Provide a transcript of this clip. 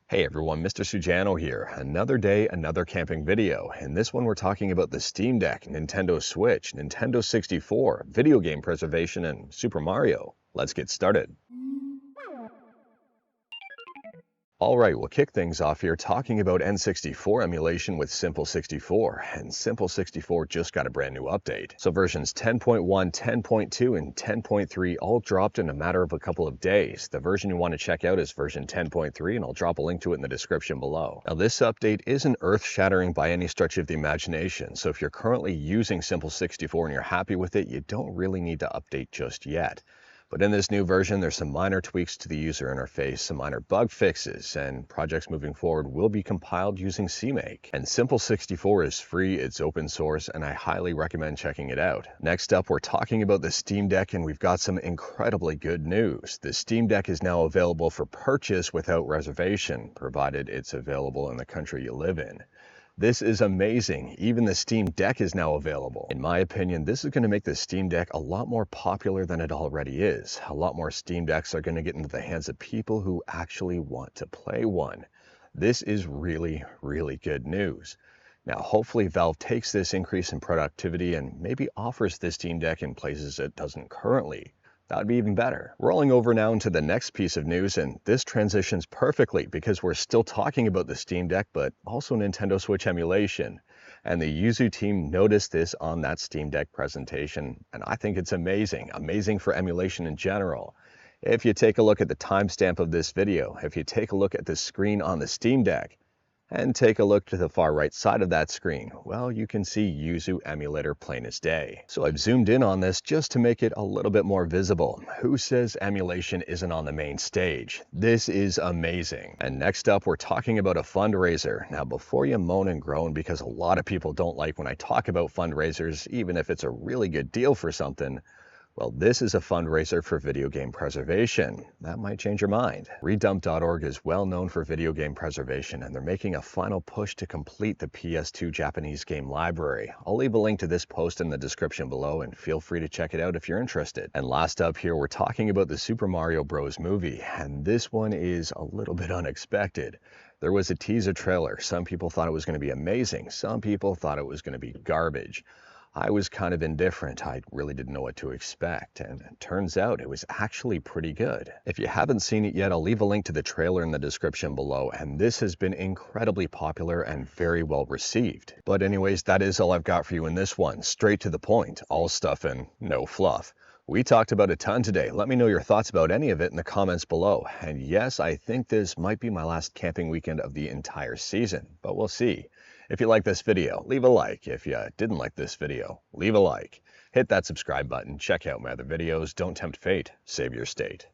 Hey everyone, Mr. Sujano here. Another day, another camping video. In this one, we're talking about the Steam Deck, Nintendo Switch, Nintendo 64, video game preservation, and Super Mario. Let's get started. Alright, we'll kick things off here talking about N64 emulation with Simple64, and Simple64 just got a brand new update. So versions 10.1, 10.2, and 10.3 all dropped in a matter of a couple of days. The version you want to check out is version 10.3, and I'll drop a link to it in the description below. Now this update isn't earth-shattering by any stretch of the imagination, so if you're currently using Simple64 and you're happy with it, you don't really need to update just yet. But in this new version, there's some minor tweaks to the user interface, some minor bug fixes, and projects moving forward will be compiled using CMake. And Simple64 is free, it's open source, and I highly recommend checking it out. Next up, we're talking about the Steam Deck, and we've got some incredibly good news. The Steam Deck is now available for purchase without reservation, provided it's available in the country you live in. This is amazing. Even the Steam Deck is now available. In my opinion, this is going to make the Steam Deck a lot more popular than it already is. A lot more Steam Decks are going to get into the hands of people who actually want to play one. This is really, really good news. Now, hopefully Valve takes this increase in productivity and maybe offers the Steam Deck in places it doesn't currently. That would be even better. Rolling over now into the next piece of news, and this transitions perfectly because we're still talking about the Steam Deck, but also Nintendo Switch emulation. And the Yuzu team noticed this on that Steam Deck presentation, and I think it's amazing. Amazing for emulation in general. If you take a look at the timestamp of this video, if you take a look at the screen on the Steam Deck, and take a look to the far right side of that screen, well, you can see Yuzu Emulator plain as day. So I've zoomed in on this just to make it a little bit more visible. Who says emulation isn't on the main stage? This is amazing. And next up, we're talking about a fundraiser. Now, before you moan and groan, because a lot of people don't like when I talk about fundraisers, even if it's a really good deal for something, well, this is a fundraiser for video game preservation. That might change your mind. Redump.org is well known for video game preservation, and they're making a final push to complete the PS2 Japanese game library. I'll leave a link to this post in the description below, and feel free to check it out if you're interested. And last up here, we're talking about the Super Mario Bros. Movie, and this one is a little bit unexpected. There was a teaser trailer. Some people thought it was going to be amazing. Some people thought it was going to be garbage. I was kind of indifferent. I really didn't know what to expect, and it turns out it was actually pretty good. If you haven't seen it yet, I'll leave a link to the trailer in the description below, and this has been incredibly popular and very well received. But anyways, that is all I've got for you in this one. Straight to the point, all stuff and no fluff. We talked about a ton today. Let me know your thoughts about any of it in the comments below. And yes, I think this might be my last camping weekend of the entire season, but we'll see. If you like this video, leave a like. If you didn't like this video, leave a like. Hit that subscribe button, check out my other videos. Don't tempt fate, save your state.